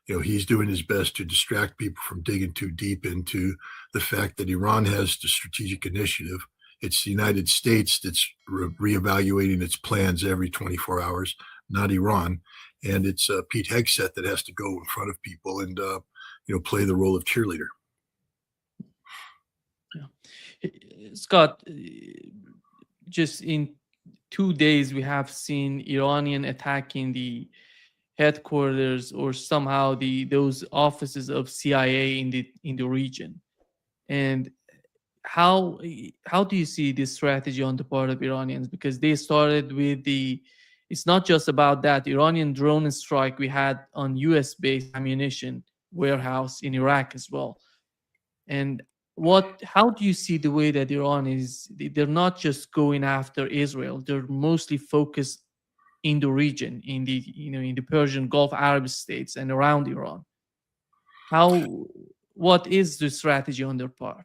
he's doing his best to distract people from digging too deep into the fact that Iran has the strategic initiative. It's the United States that's reevaluating its plans every 24 hours, not Iran. And it's Pete Hegseth that has to go in front of people and, play the role of cheerleader. Yeah. Scott, just in 2 days, we have seen Iranian attacking the headquarters or somehow those offices of CIA in the region. And how do you see this strategy on the part of Iranians? Because they started with it's not just about that Iranian drone strike we had on US based ammunition warehouse in Iraq as well. And how do you see the way that Iran they're not just going after Israel, they're mostly focused in the region, in the Persian Gulf Arab states and around Iran? What is the strategy on their part?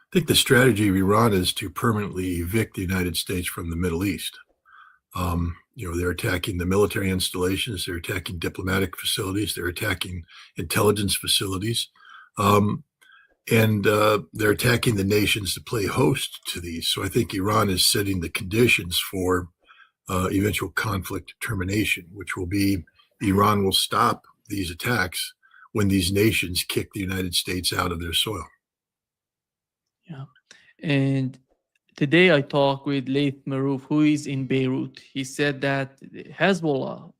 I think the strategy of Iran is to permanently evict the United States from the Middle East. They're attacking the military installations, they're attacking diplomatic facilities, they're attacking intelligence facilities, and they're attacking the nations that play host to these. So I think Iran is setting the conditions for eventual conflict termination, which will be Iran will stop these attacks when these nations kick the United States out of their soil. Yeah. And today I talked with Laith Marouf, who is in Beirut. He said that Hezbollah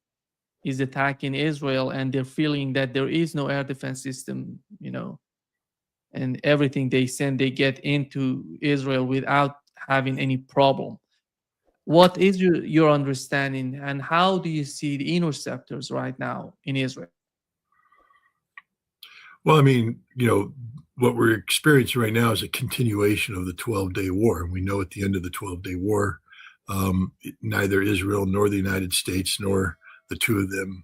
is attacking Israel and they're feeling that there is no air defense system, and everything they send, they get into Israel without having any problem. What is your understanding, and how do you see the interceptors right now in Israel? Well, what we're experiencing right now is a continuation of the 12-day war. And we know at the end of the 12-day war, neither Israel nor the United States nor the two of them,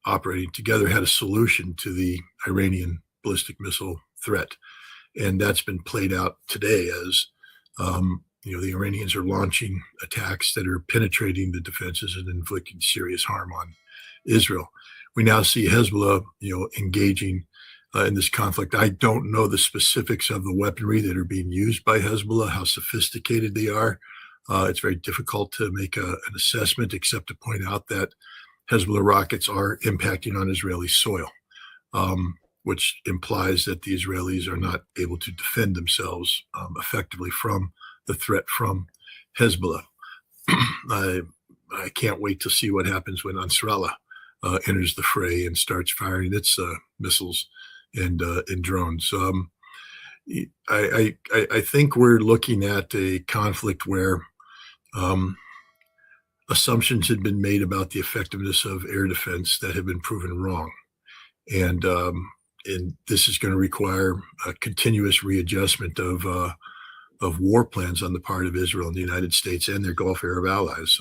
operating together had a solution to the Iranian ballistic missile threat. And that's been played out today as, the Iranians are launching attacks that are penetrating the defenses and inflicting serious harm on Israel. We now see Hezbollah, engaging in this conflict. I don't know the specifics of the weaponry that are being used by Hezbollah, how sophisticated they are. It's very difficult to make an assessment, except to point out that Hezbollah rockets are impacting on Israeli soil, which implies that the Israelis are not able to defend themselves effectively from the threat from Hezbollah. I can't wait to see what happens when Ansarallah enters the fray and starts firing its missiles and drones. I think we're looking at a conflict where assumptions had been made about the effectiveness of air defense that have been proven wrong, and this is going to require a continuous readjustment of war plans on the part of Israel and the United States and their Gulf Arab allies.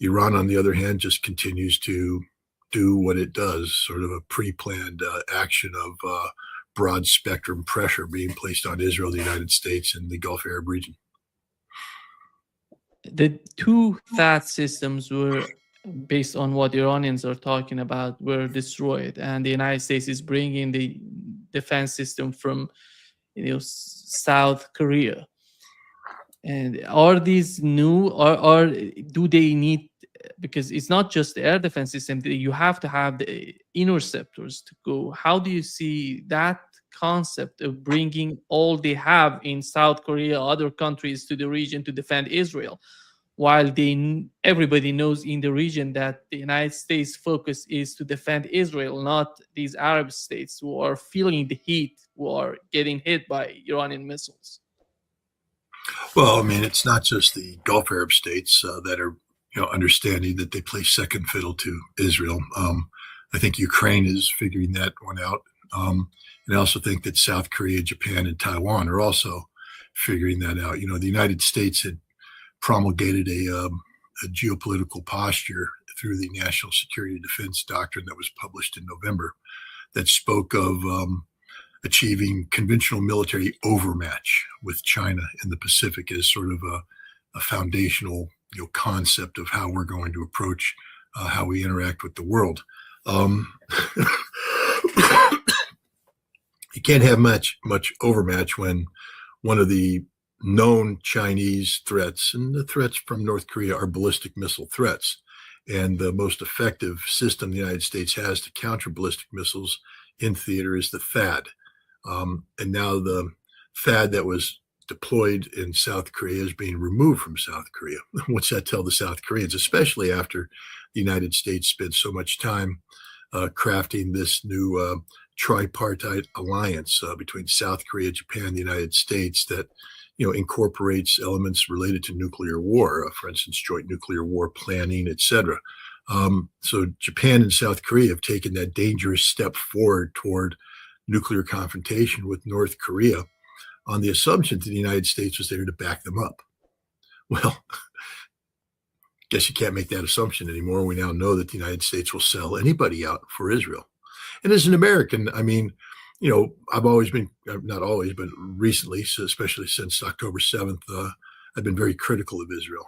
Iran, on the other hand, just continues to do what it does, sort of a pre-planned action of broad spectrum pressure being placed on Israel, the United States, and the Gulf Arab region. The two THAAD systems were, based on what Iranians are talking about, were destroyed, and the United States is bringing the defense system from South Korea. And are these new, or do they need, because it's not just the air defense system, you have to have the interceptors to go. How do you see that concept of bringing all they have in South Korea, other countries, to the region to defend Israel, while everybody knows in the region that the United States' focus is to defend Israel, not these Arab states who are feeling the heat, who are getting hit by Iranian missiles? Well, it's not just the Gulf Arab states that are understanding that they play second fiddle to Israel. I think Ukraine is figuring that one out. And I also think that South Korea, Japan, and Taiwan are also figuring that out. The United States had promulgated a geopolitical posture through the National Security and Defense Doctrine that was published in November that spoke of achieving conventional military overmatch with China in the Pacific as sort of a foundational concept of how we're going to approach how we interact with the world. You can't have much overmatch when one of the known Chinese threats, and the threats from North Korea are ballistic missile threats. And the most effective system the United States has to counter ballistic missiles in theater is the THAAD. And now the THAAD that was deployed in South Korea is being removed from South Korea. What's that tell the South Koreans, especially after the United States spent so much time crafting this new tripartite alliance between South Korea, Japan, and the United States that incorporates elements related to nuclear war, for instance, joint nuclear war planning, etc. So Japan and South Korea have taken that dangerous step forward toward nuclear confrontation with North Korea on the assumption that the United States was there to back them up. Well, guess you can't make that assumption anymore. We now know that the United States will sell anybody out for Israel. And as an American, I mean, I've always been, not always, but recently, so especially since October 7th, I've been very critical of Israel.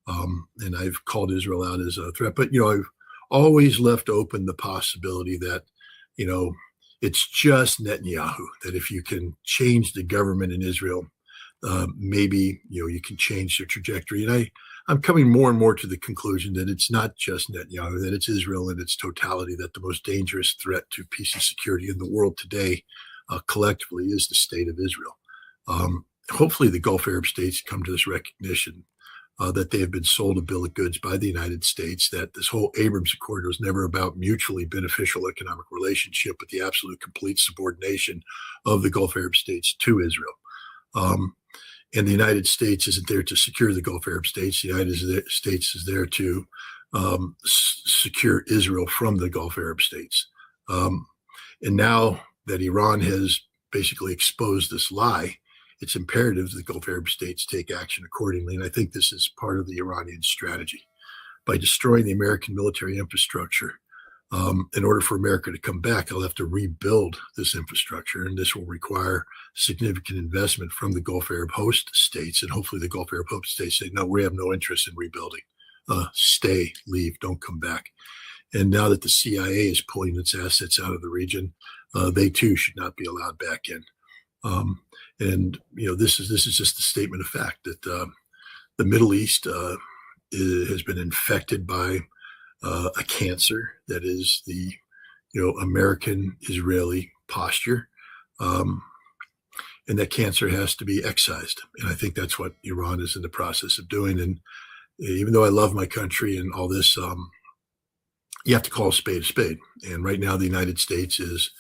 And I've called Israel out as a threat. But, I've always left open the possibility that, it's just Netanyahu, that if you can change the government in Israel, maybe, you can change their trajectory. And I'm coming more and more to the conclusion that it's not just Netanyahu, that it's Israel in its totality, that the most dangerous threat to peace and security in the world today, collectively, is the state of Israel. Hopefully the Gulf Arab states come to this recognition that they have been sold a bill of goods by the United States, that this whole Abrams Accord was never about mutually beneficial economic relationship, but the absolute complete subordination of the Gulf Arab states to Israel. And the United States isn't there to secure the Gulf Arab states. The United States is there to secure Israel from the Gulf Arab states. And now that Iran has basically exposed this lie, it's imperative that the Gulf Arab states take action accordingly. And I think this is part of the Iranian strategy. By destroying the American military infrastructure, in order for America to come back, they'll have to rebuild this infrastructure. And this will require significant investment from the Gulf Arab host states. And hopefully the Gulf Arab host states say, no, we have no interest in rebuilding. Stay, leave, don't come back. And now that the CIA is pulling its assets out of the region, they too should not be allowed back in. And this is just a statement of fact that the Middle East has been infected by a cancer that is the American-Israeli posture, and that cancer has to be excised. And I think that's what Iran is in the process of doing. And even though I love my country and all this, you have to call a spade a spade. And right now, the United States is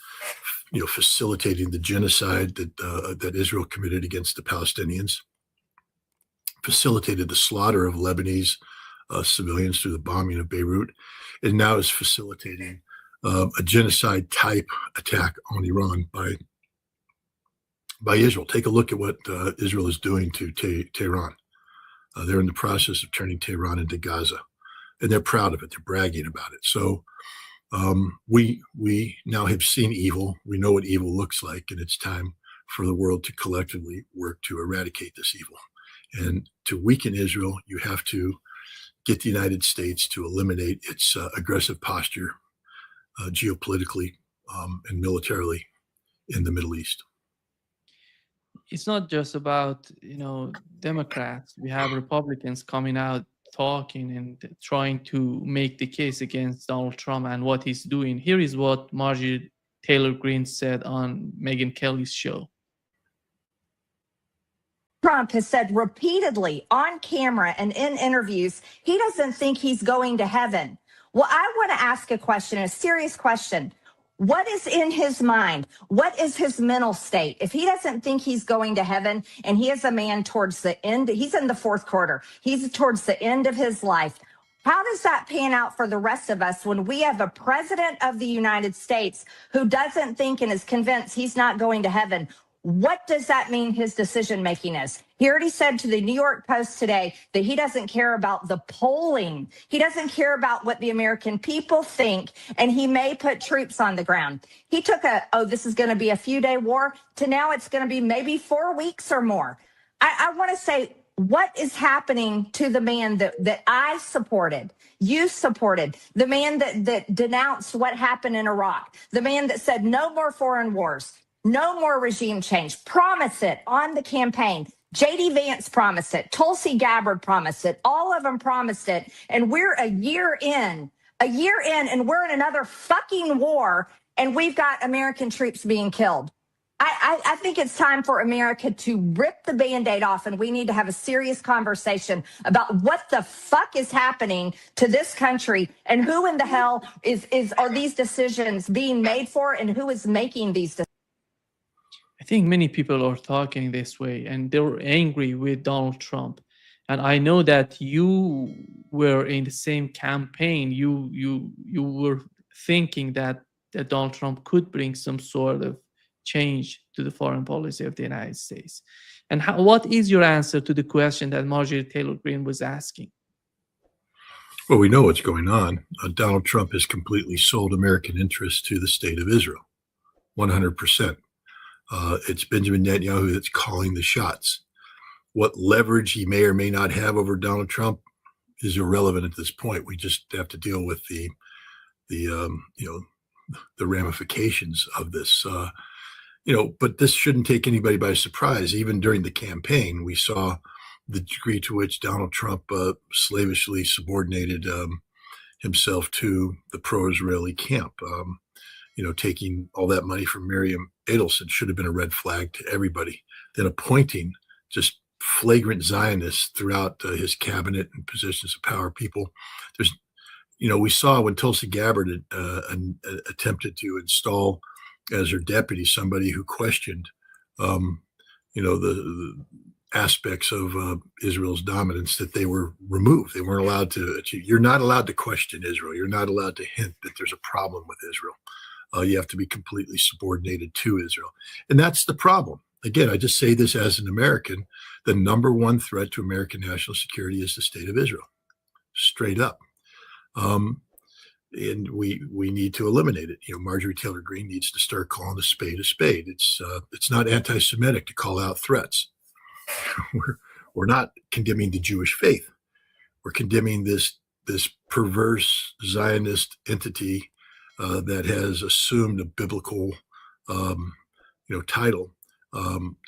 facilitating the genocide that Israel committed against the Palestinians, facilitated the slaughter of Lebanese civilians through the bombing of Beirut, and now is facilitating a genocide type attack on Iran by Israel. Take a look at what Israel is doing to Tehran. They're in the process of turning Tehran into Gaza, and they're proud of it. They're bragging about it. So we now have seen evil. We know what evil looks like, and it's time for the world to collectively work to eradicate this evil. And to weaken Israel, you have to get the United States to eliminate its aggressive posture geopolitically and militarily in the Middle East. It's not just about Democrats. We have Republicans coming out talking and trying to make the case against Donald Trump and what he's doing. Here is what Marjorie Taylor Greene said on Megyn Kelly's show. Trump has said repeatedly on camera and in interviews, he doesn't think he's going to heaven. Well, I want to ask a question, a serious question. What is in his mind? What is his mental state? If he doesn't think he's going to heaven and he is a man towards the end, he's in the fourth quarter, he's towards the end of his life. How does that pan out for the rest of us when we have a president of the United States who doesn't think and is convinced he's not going to heaven? What does that mean his decision making is? He already said to the New York Post today that he doesn't care about the polling. He doesn't care about what the American people think, and he may put troops on the ground. He took this is going to be a few-day war, to now it's going to be maybe 4 weeks or more. I want to say, what is happening to the man that I supported, you supported, the man that denounced what happened in Iraq, the man that said no more foreign wars, no more regime change, promise it on the campaign. J.D. Vance promised it. Tulsi Gabbard promised it. All of them promised it. And we're a year in, and we're in another fucking war, and we've got American troops being killed. I think it's time for America to rip the Band-Aid off, and we need to have a serious conversation about what the fuck is happening to this country and who in the hell are these decisions being made for, and who is making these decisions. I think many people are talking this way, and they're angry with Donald Trump. And I know that you were in the same campaign. You were thinking that Donald Trump could bring some sort of change to the foreign policy of the United States. And what is your answer to the question that Marjorie Taylor Greene was asking? Well, we know what's going on. Donald Trump has completely sold American interests to the state of Israel, 100%. It's Benjamin Netanyahu that's calling the shots. What leverage he may or may not have over Donald Trump is irrelevant at this point. We just have to deal with the ramifications of this. But this shouldn't take anybody by surprise. Even during the campaign, we saw the degree to which Donald Trump slavishly subordinated himself to the pro-Israeli camp. Taking all that money from Miriam Adelson should have been a red flag to everybody. Then appointing just flagrant Zionists throughout his cabinet and positions of power. People, we saw when Tulsi Gabbard attempted to install as her deputy somebody who questioned, the aspects of Israel's dominance, that they were removed. They weren't allowed to achieve. You're not allowed to question Israel. You're not allowed to hint that there's a problem with Israel. You have to be completely subordinated to Israel. And that's the problem. Again, I just say this as an American. The number one threat to American national security is the state of Israel, straight up. And we need to eliminate it. Marjorie Taylor Greene needs to start calling a spade a spade. It's not anti-Semitic to call out threats. We're not condemning the Jewish faith. We're condemning this perverse Zionist entity that has assumed a biblical, title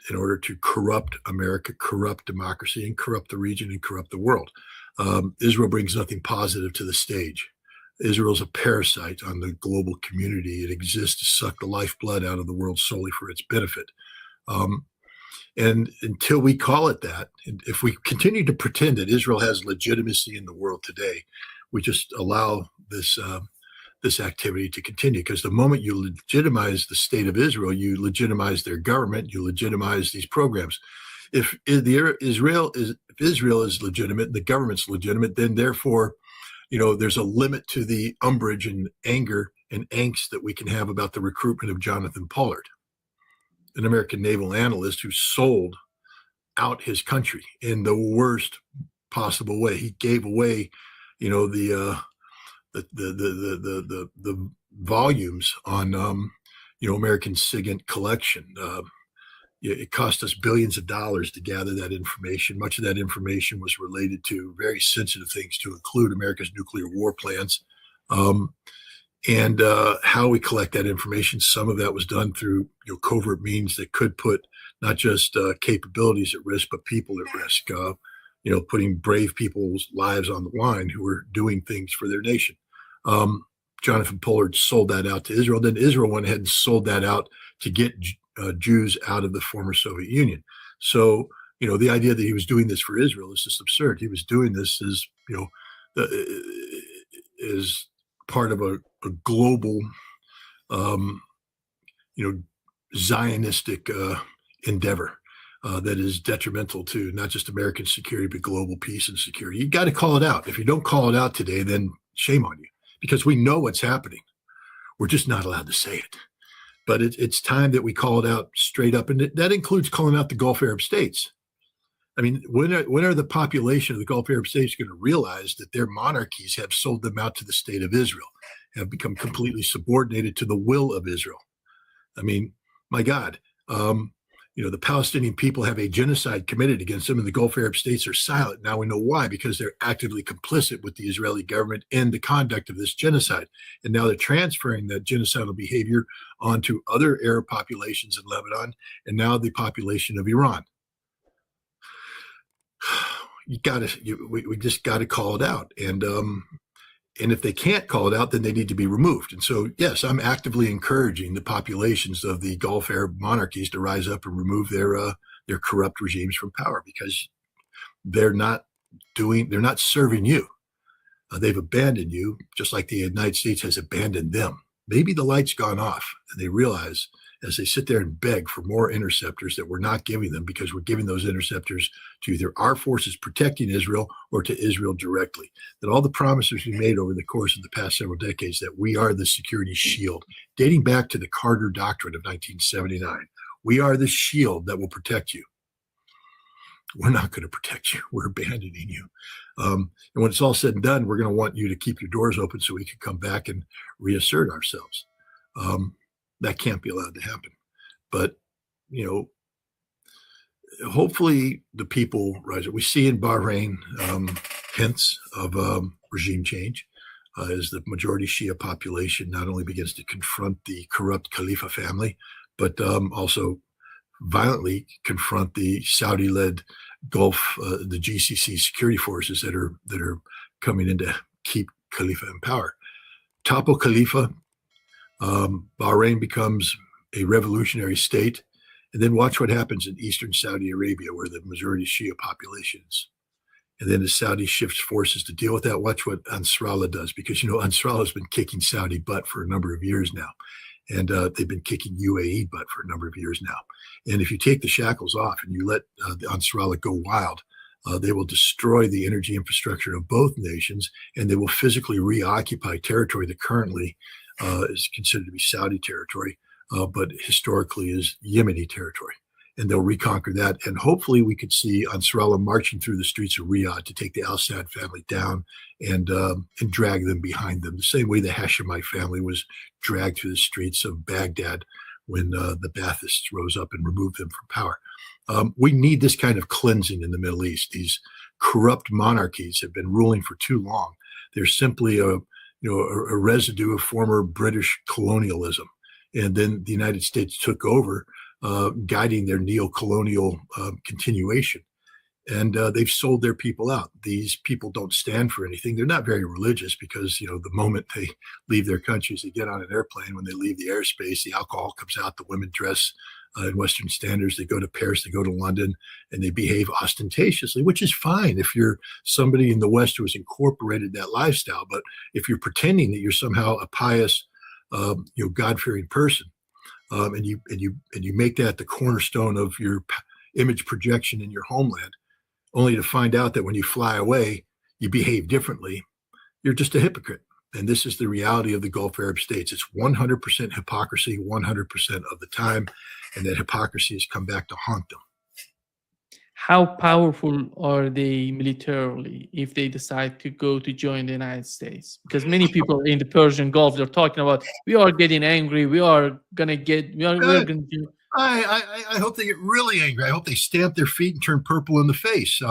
in order to corrupt America, corrupt democracy, and corrupt the region and corrupt the world. Israel brings nothing positive to the stage. Israel's a parasite on the global community. It exists to suck the lifeblood out of the world solely for its benefit. And until we call it that, and if we continue to pretend that Israel has legitimacy in the world today, we just allow this activity to continue. Because the moment you legitimize the state of Israel, you legitimize their government, you legitimize these programs. If Israel is legitimate, the government's legitimate, then therefore, there's a limit to the umbrage and anger and angst that we can have about the recruitment of Jonathan Pollard, an American naval analyst who sold out his country in the worst possible way. He gave away, the volumes on, American SIGINT collection. It cost us billions of dollars to gather that information. Much of that information was related to very sensitive things, to include America's nuclear war plans. And how we collect that information. Some of that was done through covert means that could put not just capabilities at risk, but people at risk. Putting brave people's lives on the line who were doing things for their nation. Jonathan Pollard sold that out to Israel. Then Israel went ahead and sold that out to get Jews out of the former Soviet Union. So the idea that he was doing this for Israel is just absurd. He was doing this as is part of a global, Zionistic endeavor that is detrimental to not just American security, but global peace and security. You got to call it out. If you don't call it out today, then shame on you, because we know what's happening. We're just not allowed to say it. But it's time that we call it out straight up. And that includes calling out the Gulf Arab states. I mean, when are the population of the Gulf Arab states going to realize that their monarchies have sold them out to the state of Israel, have become completely subordinated to the will of Israel? I mean, my God. the Palestinian people have a genocide committed against them, and the Gulf Arab states are silent. Now we know why, because they're actively complicit with the Israeli government in the conduct of this genocide. And now they're transferring that genocidal behavior onto other Arab populations in Lebanon, and now the population of Iran. We just got to call it out. And if they can't call it out, then they need to be removed. And so, yes, I'm actively encouraging the populations of the Gulf Arab monarchies to rise up and remove their corrupt regimes from power, because they're not serving you. They've abandoned you, just like the United States has abandoned them. Maybe the light's gone off, and they realize as they sit there and beg for more interceptors that we're not giving them, because we're giving those interceptors to either our forces protecting Israel or to Israel directly. That all the promises we made over the course of the past several decades, that we are the security shield, dating back to the Carter Doctrine of 1979. We are the shield that will protect you. We're not going to protect you. We're abandoning you. And when it's all said and done, we're going to want you to keep your doors open so we can come back and reassert ourselves. That can't be allowed to happen. But, hopefully the people rise up. We see in Bahrain hints of regime change as the majority Shia population not only begins to confront the corrupt Khalifa family, but also violently confront the Saudi-led Gulf, the GCC security forces that are coming in to keep Khalifa in power. Topple Khalifa, Bahrain becomes a revolutionary state, and then watch what happens in eastern Saudi Arabia, where the majority Shia population is. And then as Saudi shifts forces to deal with that, watch what Ansarallah does, because Ansarallah has been kicking Saudi butt for a number of years now, and they've been kicking UAE butt for a number of years now. And if you take the shackles off and you let the Ansarallah go wild, they will destroy the energy infrastructure of both nations, and they will physically reoccupy territory that currently is considered to be Saudi territory, but historically is Yemeni territory. And they'll reconquer that. And hopefully we could see Ansarallah marching through the streets of Riyadh to take the al-Assad family down and drag them behind them, the same way the Hashemite family was dragged through the streets of Baghdad when the Baathists rose up and removed them from power. We need this kind of cleansing in the Middle East. These corrupt monarchies have been ruling for too long. They're simply a residue of former British colonialism. And then the United States took over, guiding their neo-colonial continuation. And they've sold their people out. These people don't stand for anything. They're not very religious, because, the moment they leave their countries, they get on an airplane. When they leave the airspace, the alcohol comes out, the women dress in Western standards. They go to Paris, they go to London, and they behave ostentatiously, which is fine if you're somebody in the West who has incorporated that lifestyle. But if you're pretending that you're somehow a pious, God-fearing person, and you make that the cornerstone of your image projection in your homeland, only to find out that when you fly away, you behave differently, you're just a hypocrite. And this is the reality of the Gulf Arab states. It's 100% hypocrisy 100% of the time, and that hypocrisy has come back to haunt them. How powerful are they militarily if they decide to go to join the United States? Because many people in the Persian Gulf, they're talking about, we are getting angry. We're going to do. I hope they get really angry. I hope they stamp their feet and turn purple in the face.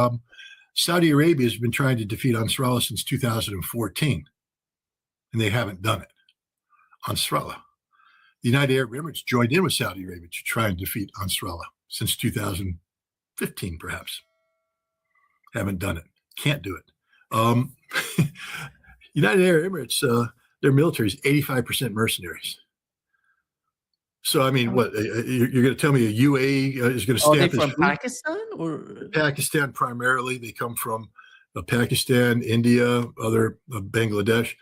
Saudi Arabia has been trying to defeat Ansarallah since 2014, and they haven't done it. Ansarallah. The United Arab Emirates joined in with Saudi Arabia to try and defeat Ansarallah since 2015, perhaps. Haven't done it. Can't do it. United Arab Emirates, their military is 85% mercenaries. So, I mean, what, you're going to tell me a UAE is going to stamp Are they from Pakistan? Pakistan? Pakistan primarily. They come from Pakistan, India, other Bangladesh.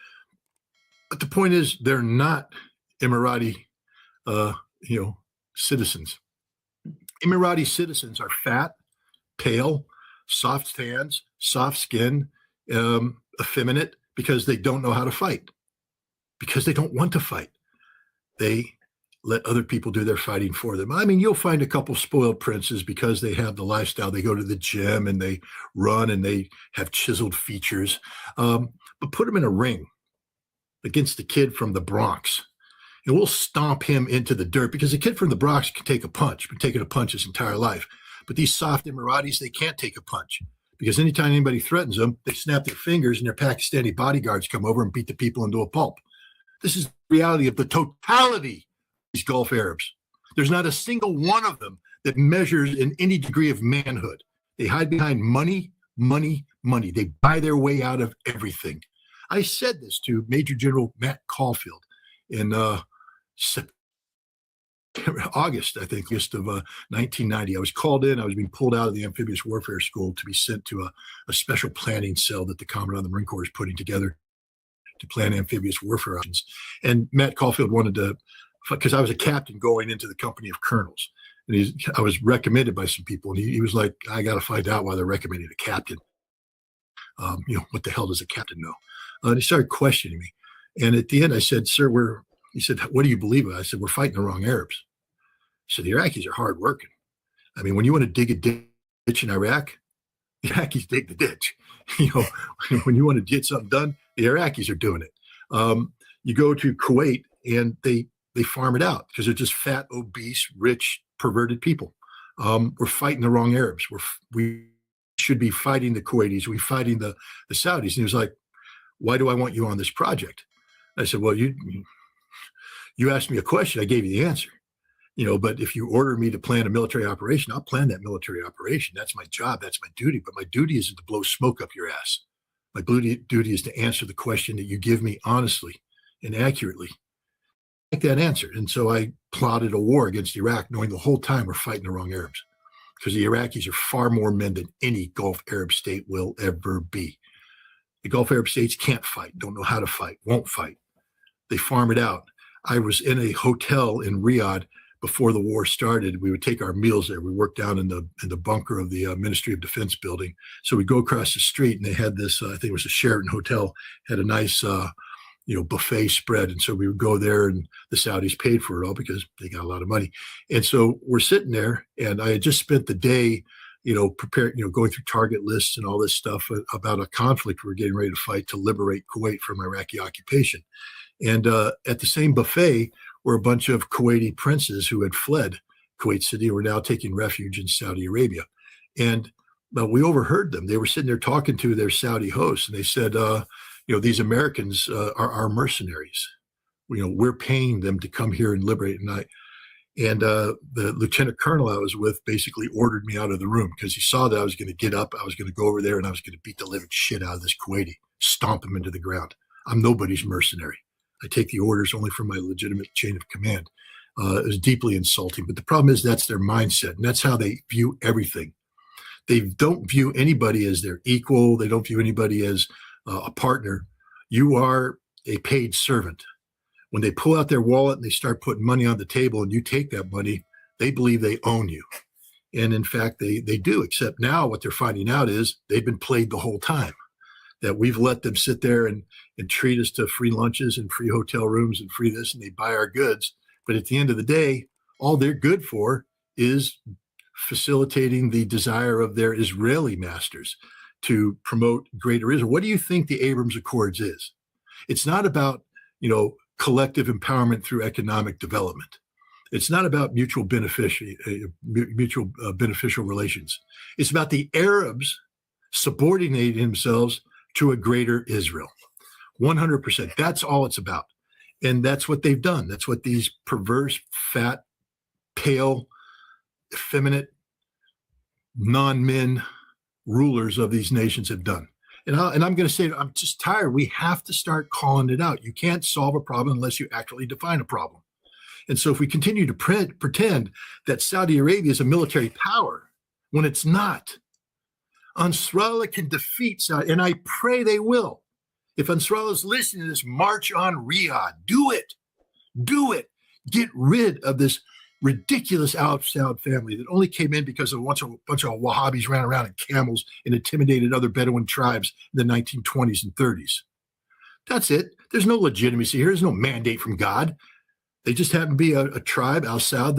But the point is, they're not Emirati, citizens. Emirati citizens are fat, pale, soft hands, soft skin, effeminate, because they don't know how to fight, because they don't want to fight. They let other people do their fighting for them. I mean, you'll find a couple spoiled princes because they have the lifestyle. They go to the gym and they run and they have chiseled features. But put them in a ring against the kid from the Bronx, and we'll stomp him into the dirt, because a kid from the Bronx can take a punch, been taking a punch his entire life. But these soft Emiratis, they can't take a punch, because anytime anybody threatens them, they snap their fingers and their Pakistani bodyguards come over and beat the people into a pulp. This is the reality of the totality of these Gulf Arabs. There's not a single one of them that measures in any degree of manhood. They hide behind money, money, money. They buy their way out of everything. I said this to Major General Matt Caulfield in August, I think, of 1990. I was called in. I was being pulled out of the amphibious warfare school to be sent to a special planning cell that the Commandant of the Marine Corps is putting together to plan amphibious warfare options. And Matt Caulfield wanted to, because I was a captain going into the company of colonels. And I was recommended by some people. And he was like, I got to find out why they're recommending a captain. What the hell does a captain know? And he started questioning me. And at the end, I said, sir, he said, what do you believe in? I said, we're fighting the wrong Arabs. So the Iraqis are hard working. I mean, when you want to dig a ditch in Iraq, the Iraqis dig the ditch. When you want to get something done, the Iraqis are doing it. You go to Kuwait and they farm it out because they're just fat, obese, rich, perverted people. We're fighting the wrong Arabs. We should be fighting the Kuwaitis. We're fighting the Saudis. And he was like, why do I want you on this project? I said, well, you asked me a question. I gave you the answer. But if you order me to plan a military operation, I'll plan that military operation. That's my job. That's my duty. But my duty isn't to blow smoke up your ass. My duty is to answer the question that you give me honestly and accurately. Take that answer. And so I plotted a war against Iraq, knowing the whole time we're fighting the wrong Arabs, because the Iraqis are far more men than any Gulf Arab state will ever be. The Gulf Arab states can't fight, don't know how to fight, won't fight. They farm it out. I was in a hotel in Riyadh before the war started. We would take our meals there. We worked down in the bunker of the Ministry of Defense building. So we go across the street, and they had this, I think it was a Sheraton hotel, had a nice, buffet spread. And so we would go there, and the Saudis paid for it all because they got a lot of money. And so we're sitting there, and I had just spent the day, preparing, going through target lists and all this stuff about a conflict we're getting ready to fight to liberate Kuwait from Iraqi occupation. And at the same buffet were a bunch of Kuwaiti princes who had fled Kuwait City and were now taking refuge in Saudi Arabia. And we overheard them. They were sitting there talking to their Saudi hosts, and they said, these Americans are our mercenaries. We're paying them to come here and liberate. And the lieutenant colonel I was with basically ordered me out of the room because he saw that I was going to get up. I was going to go over there and I was going to beat the living shit out of this Kuwaiti, stomp him into the ground. I'm nobody's mercenary. I take the orders only from my legitimate chain of command. It was deeply insulting. But the problem is that's their mindset, and that's how they view everything. They don't view anybody as their equal. They don't view anybody as a partner. You are a paid servant. When they pull out their wallet and they start putting money on the table and you take that money, they believe they own you. And in fact, they do, except now what they're finding out is they've been played the whole time, that we've let them sit there and treat us to free lunches and free hotel rooms and free this, and they buy our goods. But at the end of the day, all they're good for is facilitating the desire of their Israeli masters to promote greater Israel. What do you think the Abrams Accords is? It's not about, collective empowerment through economic development. It's not about mutual beneficial relations. It's about the Arabs subordinating themselves to a greater Israel. 100%. That's all it's about. And that's what they've done. That's what these perverse, fat, pale, effeminate, non-men rulers of these nations have done. And I'm going to say, I'm just tired. We have to start calling it out. You can't solve a problem unless you actually define a problem. And so if we continue to pretend that Saudi Arabia is a military power when it's not, Ansarallah can defeat Saudi, and I pray they will. If Ansarallah is listening to this, march on Riyadh. Do it. Do it. Get rid of this ridiculous Al Saud family that only came in because of a bunch of Wahhabis ran around in camels and intimidated other Bedouin tribes in the 1920s and 30s. That's it. There's no legitimacy here. There's no mandate from God. They just happen to be a tribe, Al Saud,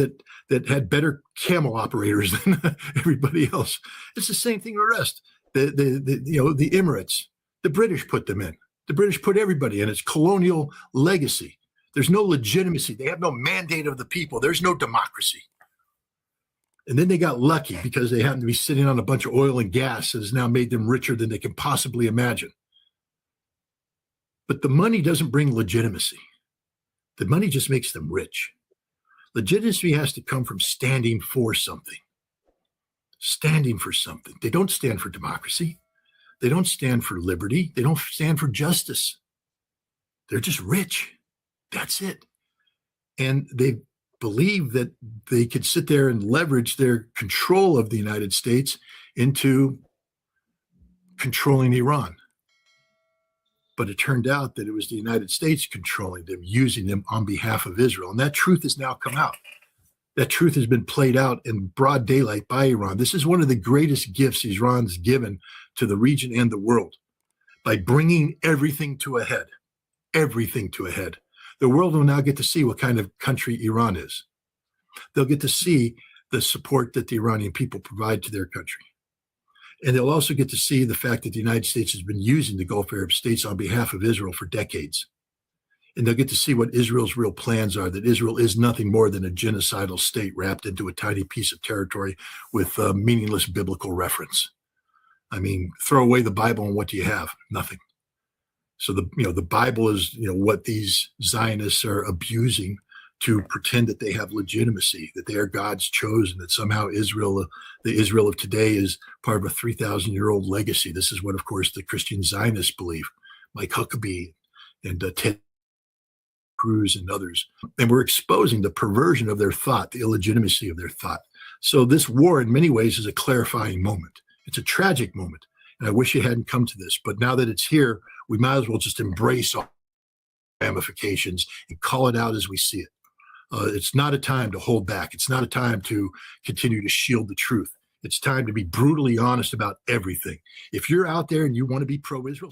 that had better camel operators than everybody else. It's the same thing with the rest. The Emirates, the British put them in. The British put everybody in. It's colonial legacy. There's no legitimacy. They have no mandate of the people. There's no democracy. And then they got lucky because they happen to be sitting on a bunch of oil and gas that has now made them richer than they can possibly imagine. But the money doesn't bring legitimacy. The money just makes them rich. Legitimacy has to come from standing for something. Standing for something. They don't stand for democracy. They don't stand for liberty. They don't stand for justice. They're just rich. That's it. And they believe that they could sit there and leverage their control of the United States into controlling Iran. But it turned out that it was the United States controlling them, using them on behalf of Israel. And that truth has now come out. That truth has been played out in broad daylight by Iran. This is one of the greatest gifts Iran's given to the region and the world by bringing everything to a head. Everything to a head. The world will now get to see what kind of country Iran is. They'll get to see the support that the Iranian people provide to their country. And they'll also get to see the fact that the United States has been using the Gulf Arab states on behalf of Israel for decades. And they'll get to see what Israel's real plans are, that Israel is nothing more than a genocidal state wrapped into a tiny piece of territory with meaningless biblical reference. I mean, throw away the Bible and what do you have? Nothing. So the Bible is, what these Zionists are abusing to pretend that they have legitimacy, that they are God's chosen, that somehow Israel, the Israel of today, is part of a 3,000-year-old legacy. This is what, of course, the Christian Zionists believe, Mike Huckabee and Ted Cruz and others. And we're exposing the perversion of their thought, the illegitimacy of their thought. So this war, in many ways, is a clarifying moment. It's a tragic moment. And I wish it hadn't come to this. But now that it's here, we might as well just embrace all ramifications and call it out as we see it. It's not a time to hold back. It's not a time to continue to shield the truth. It's time to be brutally honest about everything. If you're out there and you want to be pro-Israel,